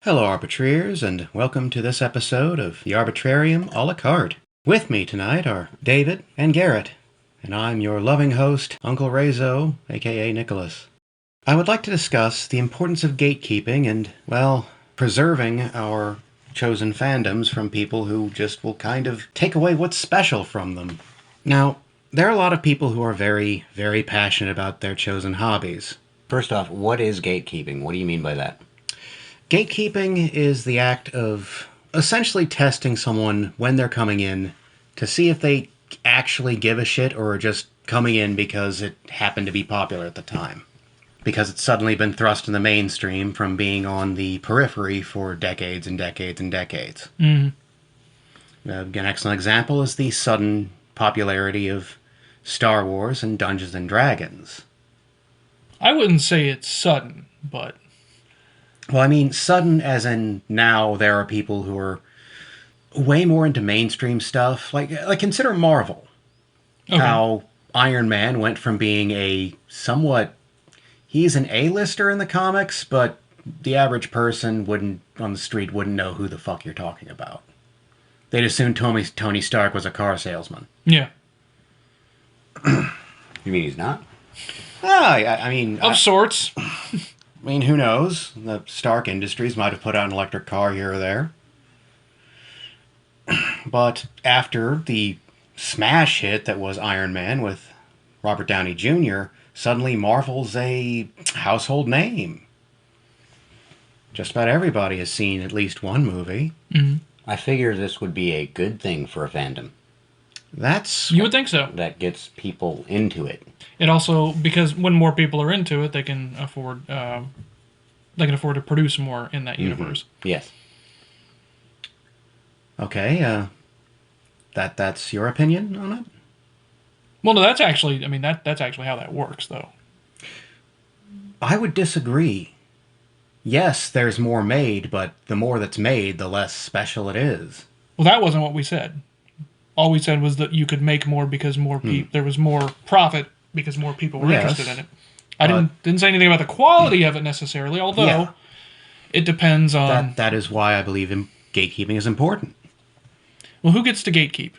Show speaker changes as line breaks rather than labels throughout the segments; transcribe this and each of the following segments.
Hello, Arbitrarians, and welcome to this episode of the Arbitrarium a la carte. With me tonight are David and Garrett, and I'm your loving host, Uncle Rezo, aka Nicholas. I would like to discuss the importance of gatekeeping and, well, preserving our chosen fandoms from people who just will kind of take away what's special from them. Now, there are a lot of people who are very, very passionate about their chosen hobbies.
First off, what is gatekeeping? What do you mean by that?
Gatekeeping is the act of essentially testing someone when they're coming in to see if they actually give a shit or are just coming in because it happened to be popular at the time. Because it's suddenly been thrust in the mainstream from being on the periphery for decades and decades and decades.
Mm-hmm.
An excellent example is the sudden popularity of Star Wars and Dungeons and Dragons.
I wouldn't say it's sudden, but...
Well, I mean, sudden as in now there are people who are way more into mainstream stuff. Like consider Marvel. Okay. How Iron Man went from being a somewhat... He's an A-lister in the comics, but the average person on the street wouldn't know who the fuck you're talking about. They'd assume Tony Stark was a car salesman.
Yeah.
You mean he's not?
I mean...
Of sorts.
I mean, who knows? The Stark Industries might have put out an electric car here or there. But after the smash hit that was Iron Man with Robert Downey Jr., suddenly Marvel's a household name. Just about everybody has seen at least one movie.
Mm-hmm.
I figure this would be a good thing for a fandom.
You would think so.
That gets people into it.
It also, because when more people are into it, they can afford to produce more in that universe.
Yes.
Okay, that's your opinion on it?
Well, no, that's actually how that works, though.
I would disagree. Yes, there's more made, but the more that's made, the less special it is.
Well, that wasn't what we said. All we said was that you could make more because more there was more profit because more people were interested in it. I didn't say anything about the quality of it necessarily, although it depends on...
That is why I believe gatekeeping is important.
Well, who gets to gatekeep?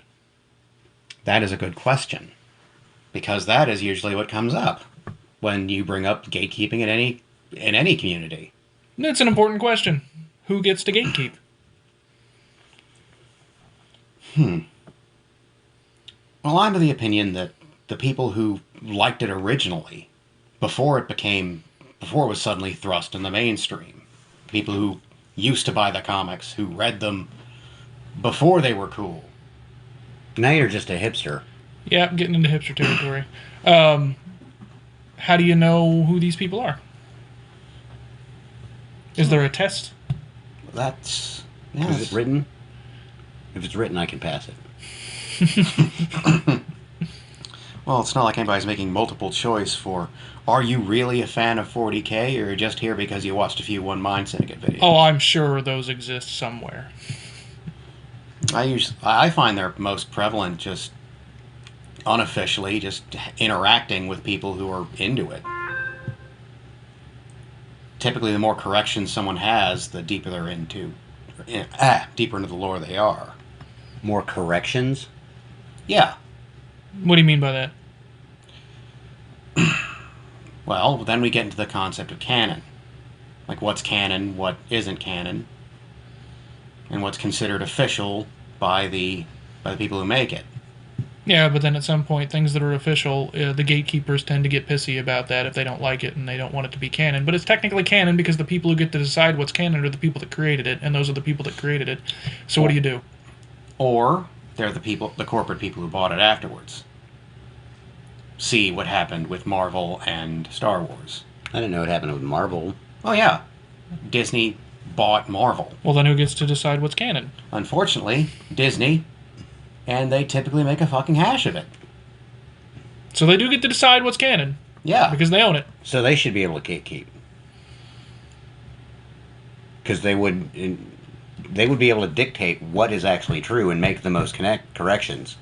That is a good question. Because that is usually what comes up when you bring up gatekeeping in any community.
It's an important question. Who gets to gatekeep?
Well, I'm of the opinion that the people who liked it originally, before it was suddenly thrust in the mainstream, people who used to buy the comics, who read them before they were cool.
Now you're just a hipster.
Yeah, I'm getting into hipster territory. How do you know who these people are? Is there a test?
Is
it written? If it's written, I can pass it.
Well, it's not like anybody's making multiple choice for, are you really a fan of 40K, or you're just here because you watched a few One Mind Syndicate videos?
Oh, I'm sure those exist somewhere.
I find they're most prevalent just unofficially, just interacting with people who are into it. Typically, the more corrections someone has, the deeper they're deeper into the lore they are.
More corrections?
Yeah.
What do you mean by that?
Well, then we get into the concept of canon. Like what's canon, what isn't canon, and what's considered official by the people who make it.
Yeah, but then at some point, things that are official, the gatekeepers tend to get pissy about that if they don't like it and they don't want it to be canon. But it's technically canon because the people who get to decide what's canon are the people that created it, and those are the people that created it. So what do you do?
Or they're the corporate people who bought it afterwards. See what happened with Marvel and Star Wars.
I didn't know what happened with Marvel.
Oh yeah, Disney bought Marvel.
Well, then who gets to decide what's canon?
Unfortunately, Disney, and they typically make a fucking hash of it.
So they do get to decide what's canon.
Yeah.
Because they own it.
So they should be able to gatekeep. Because they would be able to dictate what is actually true and make the most corrections.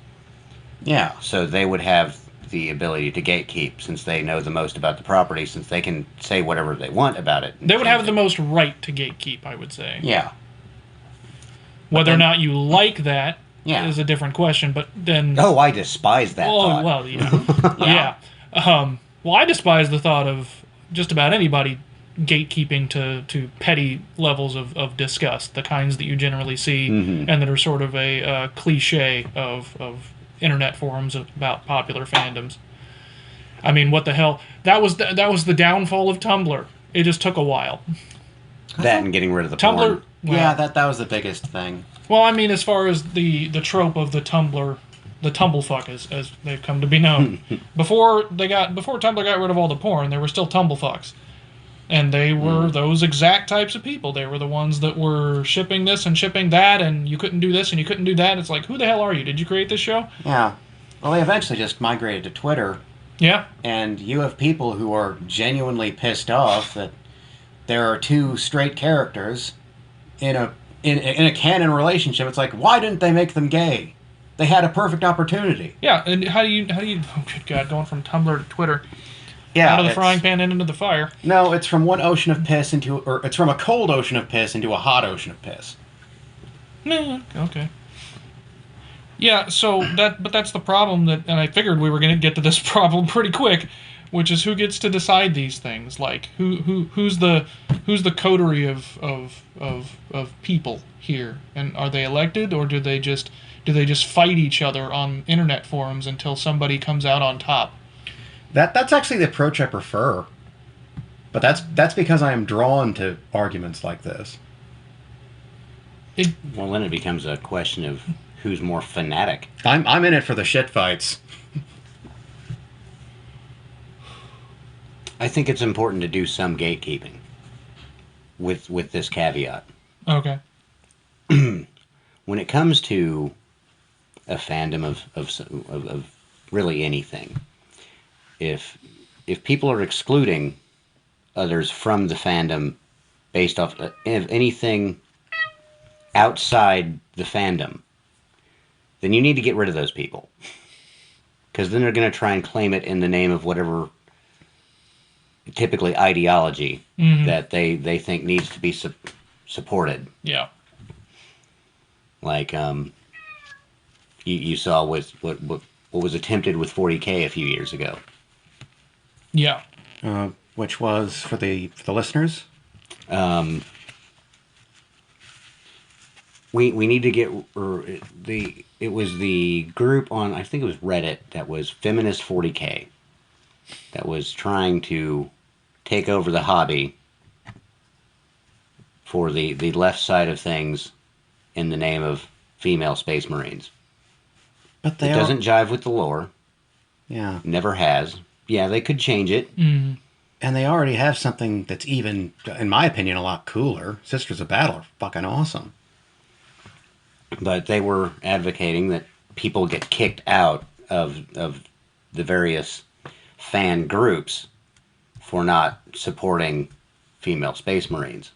Yeah.
So they would have the ability to gatekeep, since they know the most about the property, since they can say whatever they want about it.
They would have the most right to gatekeep, I would say.
Yeah.
Whether or not you like that
Yeah.
is a different question, but then...
Oh, I despise that
Oh,
thought.
well, yeah. Yeah. Well, I despise the thought of just about anybody gatekeeping to petty levels of disgust, the kinds that you generally see and that are sort of a cliche of internet forums about popular fandoms. I mean, what the hell? That was the downfall of Tumblr. It just took a while.
That and getting rid of the
Tumblr...
porn.
Well,
Yeah, that was the biggest thing.
well, I mean, as far as the trope of the Tumblr, the tumblefuck as they've come to be known. before Tumblr got rid of all the porn, there were still tumblefucks. And they were those exact types of people. They were the ones that were shipping this and shipping that, and you couldn't do this and you couldn't do that. It's like, who the hell are you? Did you create this show?
Yeah. Well, they eventually just migrated to Twitter,
Yeah.
and you have people who are genuinely pissed off that there are two straight characters in a canon relationship. It's like, why didn't they make them gay? They had a perfect opportunity.
Yeah, and how do you oh good God, going from Tumblr to Twitter.
Yeah,
Out of the frying pan and into the fire.
No, it's from one ocean of piss or it's from a cold ocean of piss into a hot ocean of piss.
Okay. Yeah, so that's the problem and I figured we were going to get to this problem pretty quick, which is who gets to decide these things. Like who's the coterie of people here, and are they elected, or do they just fight each other on internet forums until somebody comes out on top?
That's actually the approach I prefer. But that's because I am drawn to arguments like this.
Well, then it becomes a question of who's more fanatic.
I'm in it for the shit fights.
I think it's important to do some gatekeeping with this caveat.
Okay.
When it comes to a fandom of really anything, if people are excluding others from the fandom based off of anything outside the fandom, then you need to get rid of those people. Because then they're going to try and claim it in the name of whatever, typically ideology, that they think needs to be supported.
Yeah.
Like, you saw with what was attempted with 40K a few years ago.
Yeah.
Which was for the listeners.
We need to get it was the group on, I think it was Reddit, that was Feminist 40K, that was trying to take over the hobby for the left side of things in the name of female space marines.
But
it doesn't jive with the lore.
Yeah.
Never has. Yeah, they could change it.
Mm-hmm.
And they already have something that's even, in my opinion, a lot cooler. Sisters of Battle are fucking awesome.
But they were advocating that people get kicked out of the various fan groups for not supporting female space marines,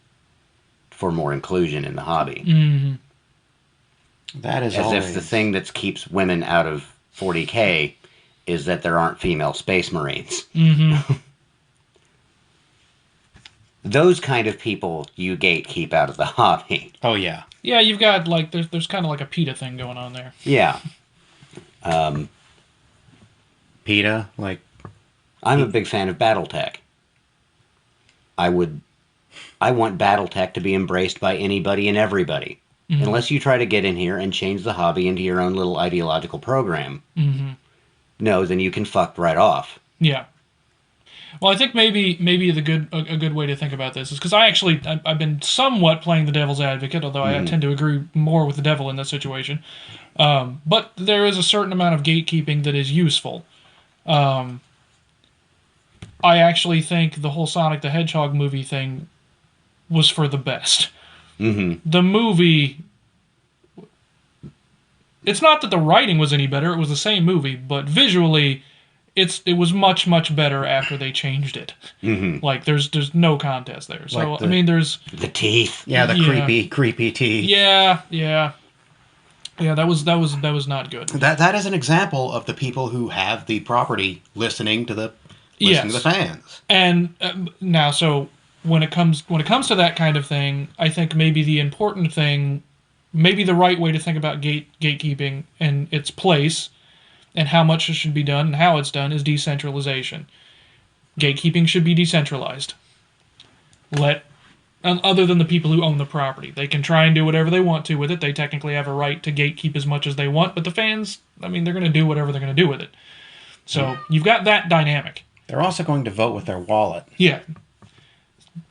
for more inclusion in the hobby.
Mm-hmm.
That is
as
always...
if the thing that keeps women out of 40K is that there aren't female space marines.
Mm-hmm.
Those kind of people you gatekeep out of the hobby.
Oh, yeah.
Yeah, you've got, like, there's kind of like a PETA thing going on there.
Yeah.
PETA, like...
I'm a big fan of Battletech. I want Battletech to be embraced by anybody and everybody. Mm-hmm. Unless you try to get in here and change the hobby into your own little ideological program.
Mm-hmm.
No, then you can fuck right off.
Yeah. Well, I think maybe a good way to think about this is because I've been somewhat playing the devil's advocate, although I tend to agree more with the devil in this situation. But there is a certain amount of gatekeeping that is useful. I actually think the whole Sonic the Hedgehog movie thing was for the best.
Mm-hmm.
The movie... It's not that the writing was any better, it was the same movie, but visually... It was much, much better after they changed it.
Mm-hmm.
Like, there's no contest there. So,
like
I mean, there's...
The teeth.
Yeah, the creepy teeth.
Yeah. Yeah, that was not good.
That is an example of the people who have the property listening to the fans.
And now, so when it comes to that kind of thing, I think maybe the important thing, maybe the right way to think about gatekeeping and its place, and how much it should be done and how it's done, is decentralization. Gatekeeping should be decentralized. Other than the people who own the property, they can try and do whatever they want to with it. They technically have a right to gatekeep as much as they want, but the fans, I mean, they're going to do whatever they're going to do with it. So you've got that dynamic.
They're also going to vote with their wallet.
Yeah.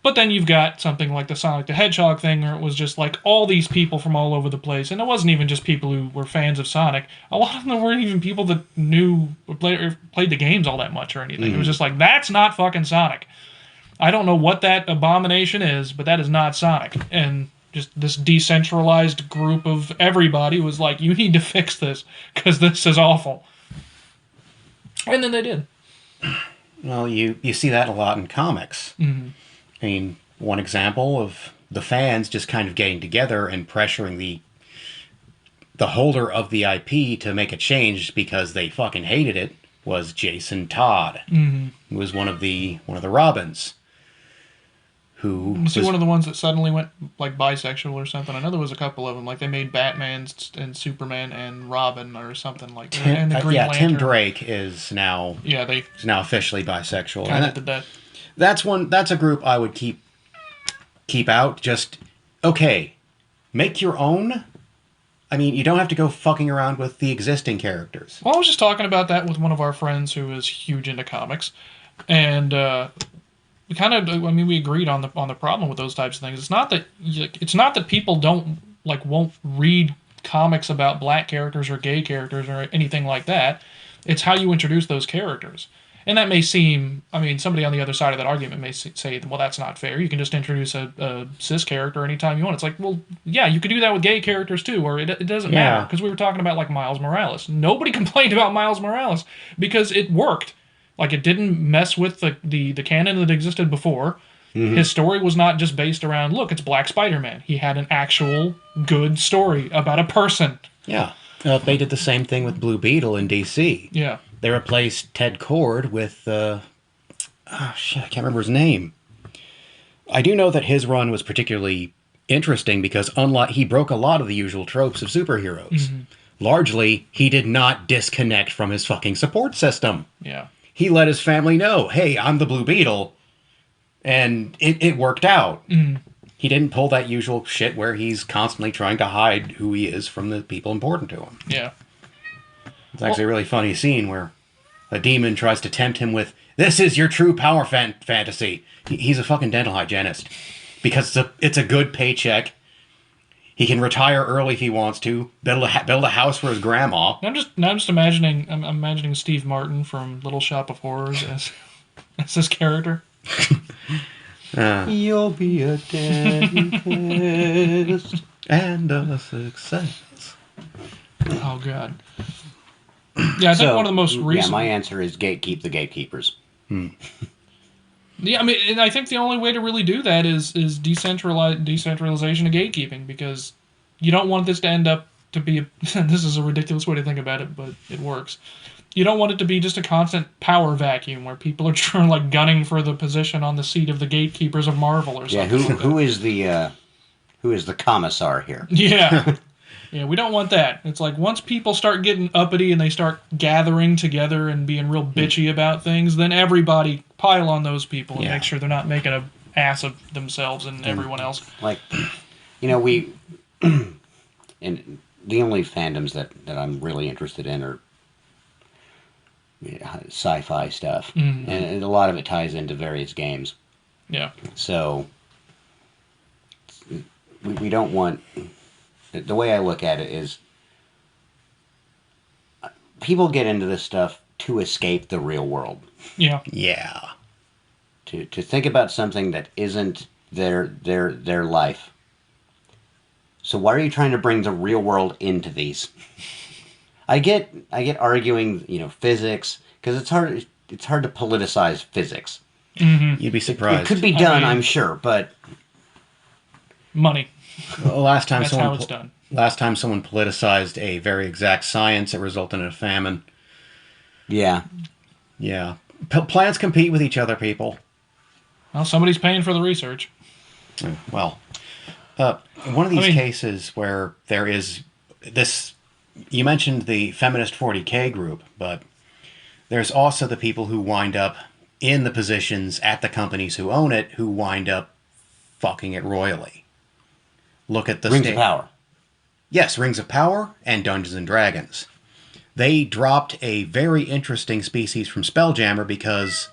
But then you've got something like the Sonic the Hedgehog thing, where it was just like all these people from all over the place, and it wasn't even just people who were fans of Sonic. A lot of them weren't even people that knew or played the games all that much or anything. It was just like, that's not fucking Sonic. I don't know what that abomination is, but that is not Sonic. And just this decentralized group of everybody was like, you need to fix this, because this is awful. And then they did.
Well, you see that a lot in comics.
Mm-hmm.
I mean, one example of the fans just kind of getting together and pressuring the holder of the IP to make a change because they fucking hated it was Jason Todd, who was one of the Robins.
Was he one of the ones that suddenly went like bisexual or something? I know there was a couple of them. Like they made Batman and Superman and Robin or something like that. And the Green Lantern.
Tim Drake is now officially bisexual.
Kind of did that.
That's a group I would keep out. Just okay, make your own. I mean, you don't have to go fucking around with the existing characters.
Well, I was just talking about that with one of our friends who is huge into comics, and we kind of, I mean, we agreed on the problem with those types of things. It's not that people won't read comics about black characters or gay characters or anything like that. It's how you introduce those characters. And that may seem, I mean, somebody on the other side of that argument may say, well, that's not fair. You can just introduce a cis character anytime you want. It's like, well, yeah, you could do that with gay characters too, or it doesn't matter. Because we were talking about like Miles Morales. Nobody complained about Miles Morales because it worked. Like, it didn't mess with the canon that existed before. Mm-hmm. His story was not just based around, look, it's Black Spider-Man. He had an actual good story about a person.
Yeah. They did the same thing with Blue Beetle in DC.
Yeah.
They replaced Ted Kord with, I can't remember his name. I do know that his run was particularly interesting because he broke a lot of the usual tropes of superheroes. Mm-hmm. Largely, he did not disconnect from his fucking support system.
Yeah.
He let his family know, hey, I'm the Blue Beetle, and it worked out. Mm. He didn't pull that usual shit where he's constantly trying to hide who he is from the people important to him.
Yeah.
It's actually a really funny scene where a demon tries to tempt him with, this is your true power fantasy. He's a fucking dental hygienist. Because it's a good paycheck. He can retire early if he wants to. Build a house for his grandma.
I'm just imagining. I'm imagining Steve Martin from Little Shop of Horrors as this character.
You'll be a dentist
and a success.
Oh God. Yeah, I think one of the most recent.
Yeah, my answer is gatekeep the gatekeepers.
Yeah, I mean, and I think the only way to really do that is decentralization of gatekeeping, because you don't want this to end up to be this is a ridiculous way to think about it, but it works. You don't want it to be just a constant power vacuum where people are trying, like, gunning for the position on the seat of the gatekeepers of Marvel or something.
Yeah, who is the commissar here?
Yeah. Yeah, we don't want that. It's like once people start getting uppity and they start gathering together and being real bitchy about things, then everybody pile on those people and make sure they're not making an ass of themselves and everyone else.
Like, we... and the only fandoms that I'm really interested in are sci-fi stuff. Mm-hmm. And a lot of it ties into various games.
Yeah.
So, we don't want... The way I look at it is, people get into this stuff to escape the real world.
Yeah.
Yeah.
To think about something that isn't their life. So why are you trying to bring the real world into these? I get arguing, physics, because it's hard to politicize physics.
Mm-hmm.
You'd be surprised.
It could be done, I'm sure, but
money.
Well,
That's how it's done.
last time someone politicized a very exact science, it resulted in a famine.
Yeah.
Yeah. Plants compete with each other, people.
Well, somebody's paying for the research.
Well, one of
I
these
mean,
cases where there is this, you mentioned the feminist 40K group, but there's also the people who wind up in the positions at the companies who own it who wind up fucking it royally. Look at the
Rings of Power.
Yes, Rings of Power and Dungeons and Dragons. They dropped a very interesting species from Spelljammer because,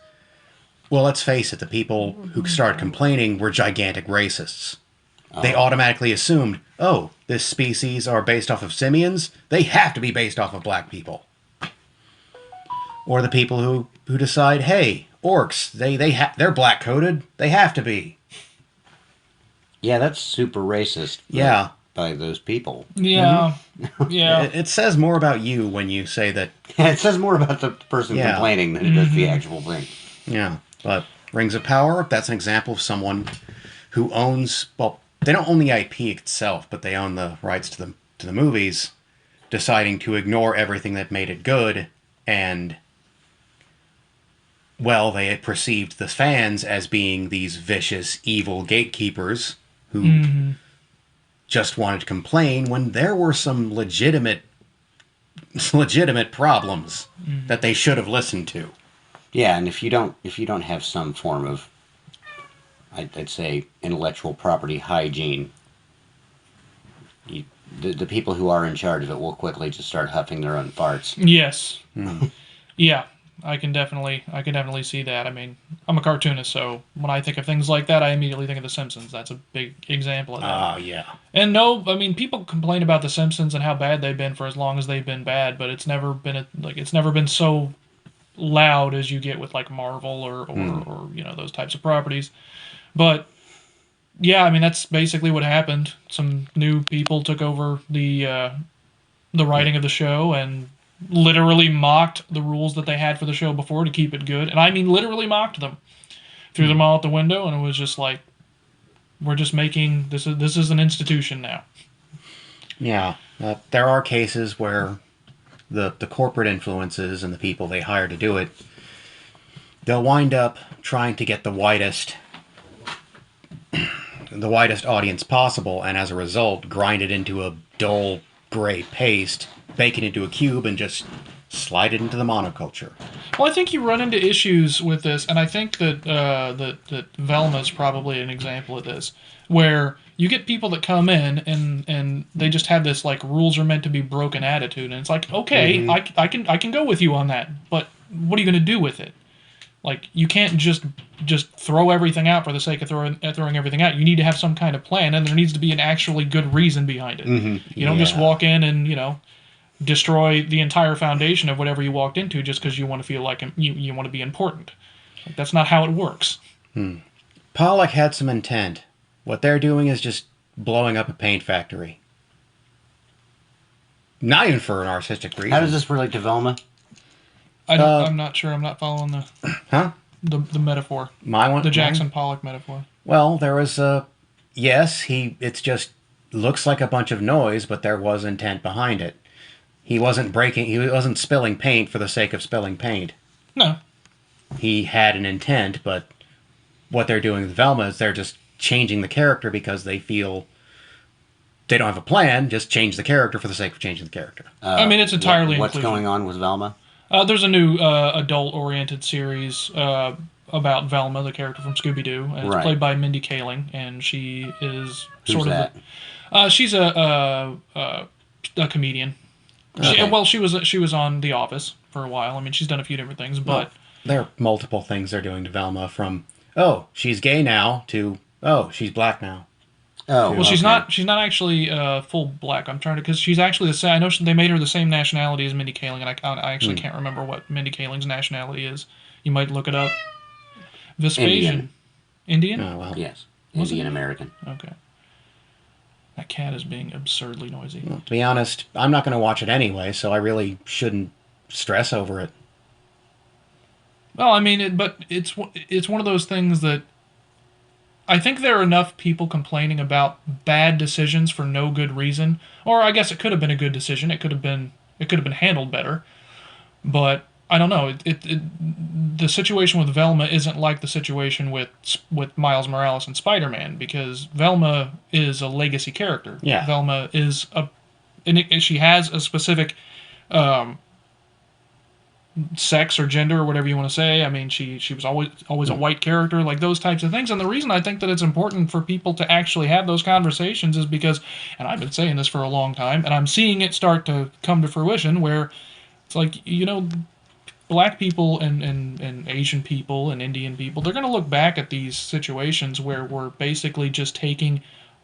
well, let's face it, the people who started complaining were gigantic racists. They automatically assumed, oh, this species are based off of simians, they have to be based off of black people. Or the people who decide, hey, orcs, they're black coded, they have to be.
Yeah, that's super racist.
Yeah.
By those people.
yeah, yeah.
It says more about you when you say that.
It says more about the person
Yeah.
complaining than it does the actual thing.
Yeah, but Rings of Power, that's an example of someone who owns, well, they don't own the IP itself, but they own the rights to the movies, deciding to ignore everything that made it good, and, well, they had perceived the fans as being these vicious, evil gatekeepers who just wanted to complain when there were some legitimate problems that they should have listened to.
Yeah, and if you don't have some form of, I'd say, intellectual property hygiene, the people who are in charge of it will quickly just start huffing their own farts.
Yes. Yeah, I can definitely see that. I mean, I'm a cartoonist, so when I think of things like that, I immediately think of The Simpsons. That's a big example of that.
Oh, yeah.
And no, I mean, people complain about The Simpsons and how bad they've been for as long as they've been bad, but it's never been so loud as you get with like Marvel or those types of properties. But yeah, I mean, that's basically what happened. Some new people took over the writing of the show and literally mocked the rules that they had for the show before to keep it good. And I mean literally mocked them. Threw them all out the window, and it was just like, we're just making this is an institution now.
Yeah. There are cases where the corporate influences and the people they hire to do it, they'll wind up trying to get the widest audience possible, and as a result grind it into a dull gray paste, bake it into a cube, and just slide it into the monoculture.
Well, I think you run into issues with this, and I think that that Velma's probably an example of this, where you get people that come in and they just have this like rules are meant to be broken attitude, and it's like, okay, I can go with you on that, but what are you going to do with it? Like, you can't just throw everything out for the sake of throwing everything out. You need to have some kind of plan, and there needs to be an actually good reason behind it. You don't just walk in and destroy the entire foundation of whatever you walked into just because you want to feel like you want to be important. Like, that's not how it works.
Pollock had some intent. What they're doing is just blowing up a paint factory. Not even for an artistic reason.
How does this relate to Velma?
I'm not sure. I'm not following the metaphor.
My one?
The Jackson Pollock metaphor.
Well, there was a... Yes, it's just looks like a bunch of noise, but there was intent behind it. He wasn't spilling paint for the sake of spilling paint.
No.
He had an intent, but what they're doing with Velma is they're just changing the character because they feel they don't have a plan, just change the character for the sake of changing the character.
I mean, it's entirely
What's
inclusion.
going on with Velma?
There's a new adult-oriented series about Velma, the character from Scooby-Doo, and it's played by Mindy Kaling, and she is
Who's that?
She's a comedian.
Okay.
She was on The Office for a while. I mean, she's done a few different things, but
There are multiple things they're doing to Velma, from, oh, she's gay now, to, oh, she's black now.
Oh,
well, she's not actually full black. I'm trying to, because she's actually the same. I know they made her the same nationality as Mindy Kaling, and I actually can't remember what Mindy Kaling's nationality is. You might look it up. Vespasian. Indian?
Oh, well.
Yes.
Was it?
Indian American.
Okay. That cat is being absurdly noisy.
Well, to be honest, I'm not going to watch it anyway, so I really shouldn't stress over it.
Well, I mean, but it's one of those things that I think there are enough people complaining about bad decisions for no good reason. Or I guess it could have been a good decision. It could have been handled better. But I don't know. The situation with Velma isn't like the situation with Miles Morales and Spider-Man, because Velma is a legacy character.
Yeah.
Velma is she has a specific sex or gender or whatever you want to say. I mean, she was always a white character, like those types of things. And the reason I think that it's important for people to actually have those conversations is because, and I've been saying this for a long time, and I'm seeing it start to come to fruition, where it's like, black people and Asian people and Indian people, they're going to look back at these situations where we're basically just taking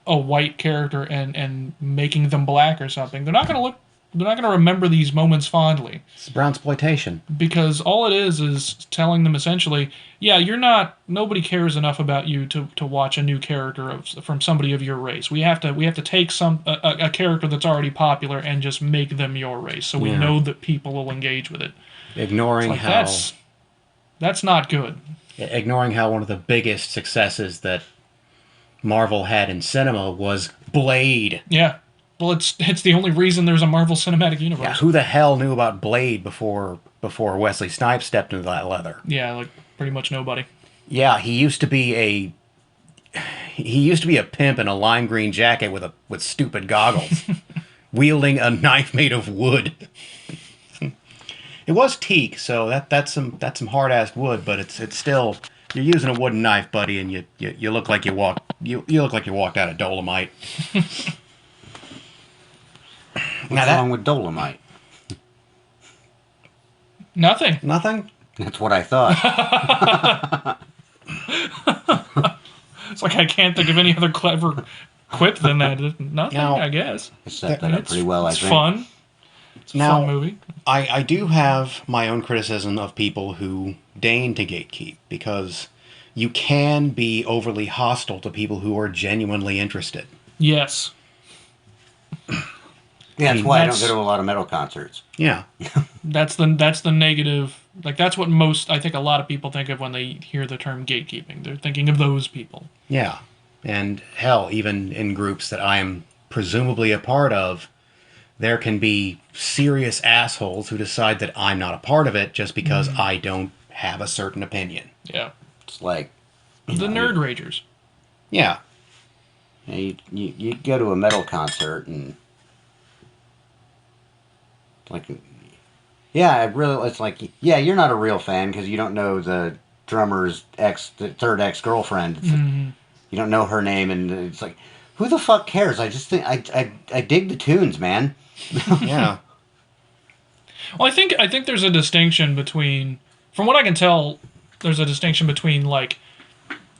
a white character and making them black or something. They're not going to remember these moments fondly.
It's brownsploitation.
Because all it is telling them essentially, yeah, nobody cares enough about you to watch a new character from somebody of your race. We have to take a character that's already popular and just make them your race, so we know that people will engage with it.
Ignoring how
that's not good.
Ignoring how one of the biggest successes that Marvel had in cinema was Blade.
Yeah. Well, it's the only reason there's a Marvel Cinematic Universe.
Yeah, who the hell knew about Blade before Wesley Snipes stepped into that leather?
Yeah, like pretty much nobody.
Yeah, he used to be a pimp in a lime green jacket with stupid goggles, wielding a knife made of wood. It was teak, so that's some hard ass wood, but it's still, you're using a wooden knife, buddy, and you look like you walked out of Dolomite.
What's wrong with Dolomite?
Nothing.
Nothing?
That's what I thought.
It's like I can't think of any other clever quip than that. Nothing,
Now,
I guess.
I set that up pretty well, I
It's
think.
fun. It's a fun movie.
I do have my own criticism of people who deign to gatekeep, because you can be overly hostile to people who are genuinely interested.
Yes.
Yeah, that's why I don't go to a lot of metal concerts.
Yeah.
That's the negative. Like, that's what I think a lot of people think of when they hear the term gatekeeping. They're thinking of those people.
Yeah. And hell, even in groups that I am presumably a part of, there can be serious assholes who decide that I'm not a part of it just because I don't have a certain opinion.
Yeah.
It's like...
The nerd ragers.
Yeah.
You go to a metal concert and... Like... Yeah, it's like, yeah, you're not a real fan because you don't know the drummer's the third ex-girlfriend. You don't know her name, and it's like, who the fuck cares? I just think I dig the tunes, man.
Yeah.
Well, I think there's a distinction between, from what I can tell, there's a distinction between like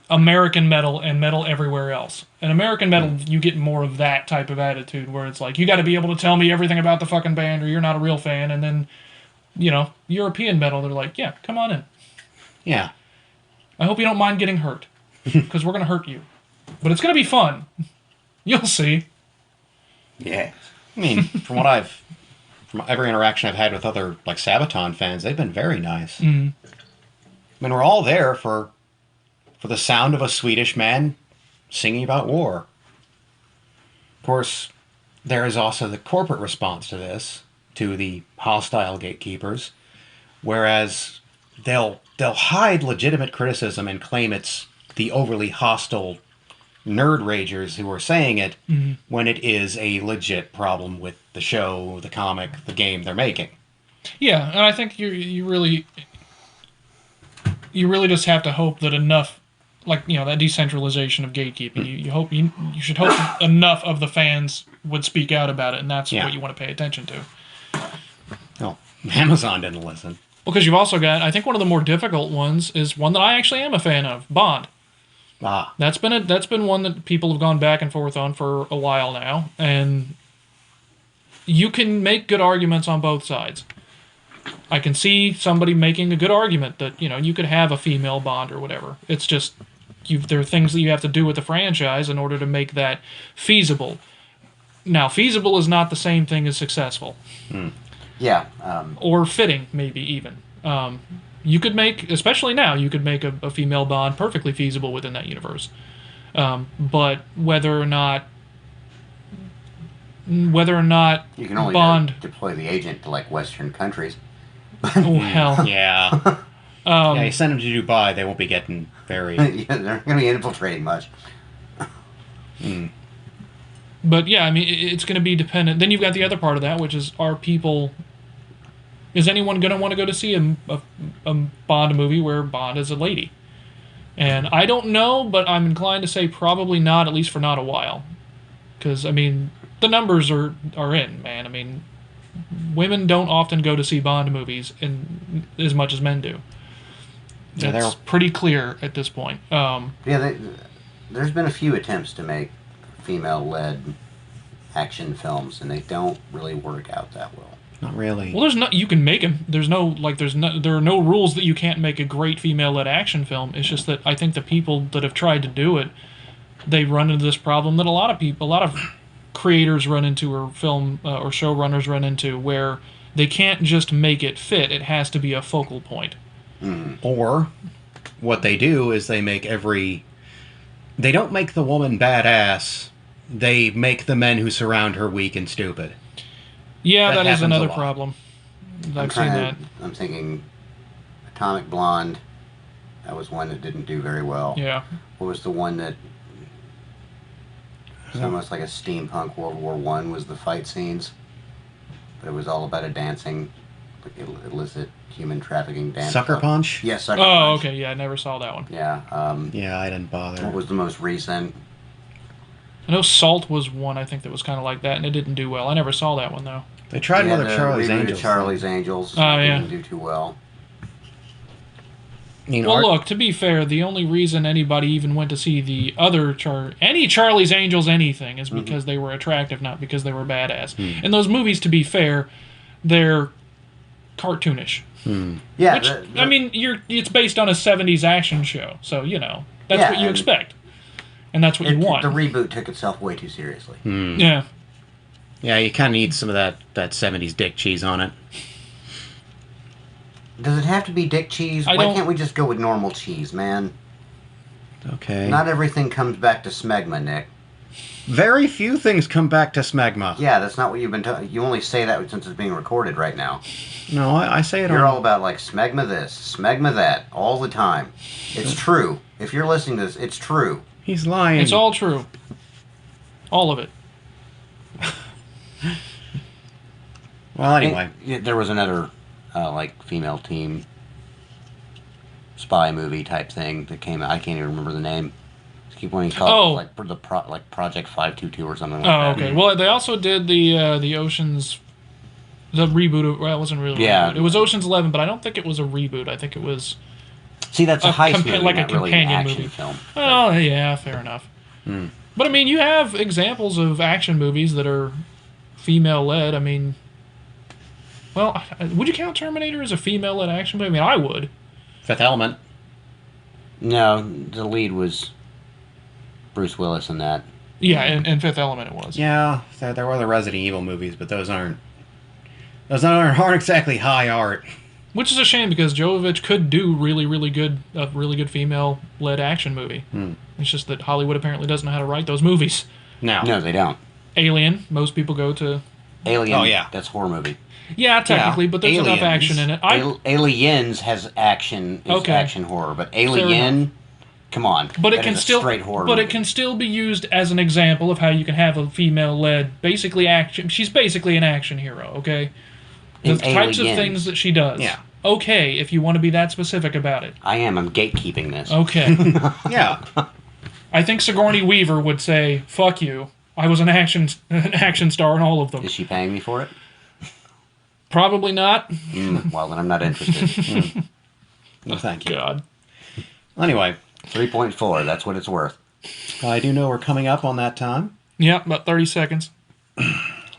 American metal and metal everywhere else. In American metal, you get more of that type of attitude where it's like, you got to be able to tell me everything about the fucking band or you're not a real fan. And then, European metal, they're like, yeah, come on in.
Yeah.
I hope you don't mind getting hurt, because we're going to hurt you. But it's going to be fun. You'll see.
Yeah.
I mean, from every interaction I've had with other, like, Sabaton fans, they've been very nice.
Mm.
I mean, we're all there for the sound of a Swedish man singing about war. Of course, there is also the corporate response to this, to the hostile gatekeepers, whereas they'll hide legitimate criticism and claim it's the overly hostile nerd ragers who are saying it, when it is a legit problem with the show, the comic, the game they're making.
Yeah, and I think you really just have to hope that enough, like, that decentralization of gatekeeping. You should hope enough of the fans would speak out about it, and that's what you want to pay attention to.
Oh, Amazon didn't listen.
Well, because you've also got, I think one of the more difficult ones is one that I actually am a fan of, Bond.
Ah.
That's been one that people have gone back and forth on for a while now, and you can make good arguments on both sides. I can see somebody making a good argument that, you could have a female Bond or whatever. It's just, there are things that you have to do with the franchise in order to make that feasible. Now, feasible is not the same thing as successful.
Yeah.
Or fitting, maybe, even. You could make, especially now, you could make a female Bond perfectly feasible within that universe. But whether or not
You can only
Bond,
deploy the agent to like Western countries.
oh hell,
Yeah. Yeah, you send them to Dubai, they won't be getting very...
Yeah, they're not going to be infiltrating much.
but yeah, I mean, it's going to be dependent. Then you've got the other part of that, which is, is anyone going to want to go to see a Bond movie where Bond is a lady? And I don't know, but I'm inclined to say probably not, at least for not a while. Because, I mean, the numbers are in, man. I mean, women don't often go to see Bond movies as much as men do.
Yeah,
That's pretty clear at this point.
There's been a few attempts to make female-led action films, and they don't really work out that well.
Not really.
Well, you can make them. There are no rules that you can't make a great female-led action film. It's just that I think the people that have tried to do it, they run into this problem that a lot of creators run into, or film or showrunners run into, where they can't just make it fit. It has to be a focal point.
Or what they do is they don't make the woman badass. They make the men who surround her weak and stupid.
Yeah, that is
happens
another
a lot.
problem. I've seen that.
I'm thinking Atomic Blonde. That was one that didn't do very well.
Yeah.
What was the one that was almost like a steampunk World War One? Was the fight scenes, but it was all about a dancing, illicit human trafficking dance.
Sucker Punch?
Yes, Sucker
Oh,
Punch.
okay. Yeah, I never saw that one.
Yeah.
Yeah, I didn't bother.
What was the most recent?
I know Salt was one, I think, that was kind of like that, and it didn't do well. I never saw that one, though.
They tried another
the
Charlie's
reboot of
Angels.
Charlie's Angels.
Oh, yeah.
Didn't do too well.
Well, look, to be fair, the only reason anybody even went to see the other any Charlie's Angels anything is because they were attractive, not because they were badass. And those movies, to be fair, they're cartoonish.
Yeah.
Which, I mean, it's based on a 70s action show, so, that's what you expect. And that's what you want.
The reboot took itself way too seriously.
Yeah.
Yeah, you kind of need some of that 70s dick cheese on it.
Does it have to be dick cheese? Why can't we just go with normal cheese, man?
Okay.
Not everything comes back to smegma, Nick.
Very few things come back to smegma.
Yeah, that's not what you've been talking. You only say that since it's being recorded right now.
No, I say it
You're all about, like, smegma this, smegma that, all the time. It's true. If you're listening to this, it's true.
He's lying.
It's all true. All of it.
Well, anyway.
There was another, female team spy movie type thing that came out. I can't even remember the name. Just keep wanting to call it, Project 522 or something like that.
Oh, okay. Well, they also did the Ocean's... The reboot of... Well, it wasn't really a reboot. It was Ocean's 11, but I don't think it was a reboot. I think it was...
See, that's a heist movie,
like
not
a
really an
companion
action
movie.
film.
Oh, yeah, fair enough. But, I mean, you have examples of action movies that are female-led. I mean... Well, would you count Terminator as a female-led action movie? I mean, I would.
Fifth Element.
No, the lead was Bruce Willis in that.
Yeah, and Fifth Element it was.
Yeah, there were the Resident Evil movies, but those aren't exactly high art.
Which is a shame because Jovovich could do a really good female-led action movie. It's just that Hollywood apparently doesn't know how to write those movies.
No, they don't.
Alien, most people go to.
Alien.
Oh, yeah.
That's a horror movie.
Yeah, technically, but there's enough action in it.
Aliens has action. Is action horror, but Alien, come on.
But it can still
straight horror.
But it can still be used as an example of how you can have a female-led, basically action. She's basically an action hero. Okay. The types of things that she does.
Yeah.
Okay, if you want to be that specific about it.
I am. I'm gatekeeping this.
Okay.
Yeah.
I think Sigourney Weaver would say, "Fuck you. I was an action star in all of them."
Is she paying me for it?
Probably not.
Well, then I'm not interested.
No, thank you.
God.
Anyway.
3.4. That's what it's worth.
I do know we're coming up on that time.
Yeah, about 30 seconds.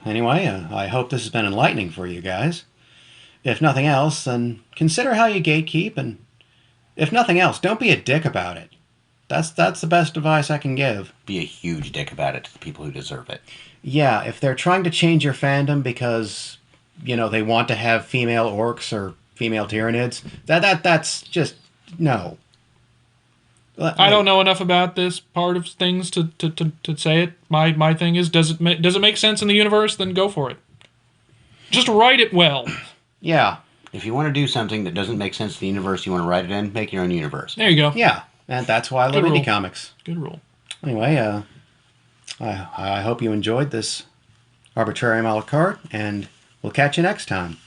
Anyway, I hope this has been enlightening for you guys. If nothing else, then consider how you gatekeep, and if nothing else, don't be a dick about it. That's the best advice I can give.
Be a huge dick about it to the people who deserve it.
Yeah, if they're trying to change your fandom because, they want to have female orcs or female Tyranids, that's just, no.
I don't know enough about this part of things to say it. My thing is, does it make sense in the universe? Then go for it. Just write it well.
Yeah.
If you want to do something that doesn't make sense to the universe you want to write it in, make your own universe.
There you go.
Yeah, and that's why I love
Good
indie
rule.
comics.
Good rule.
Anyway, I hope you enjoyed this Arbitrarium a la carte, and we'll catch you next time.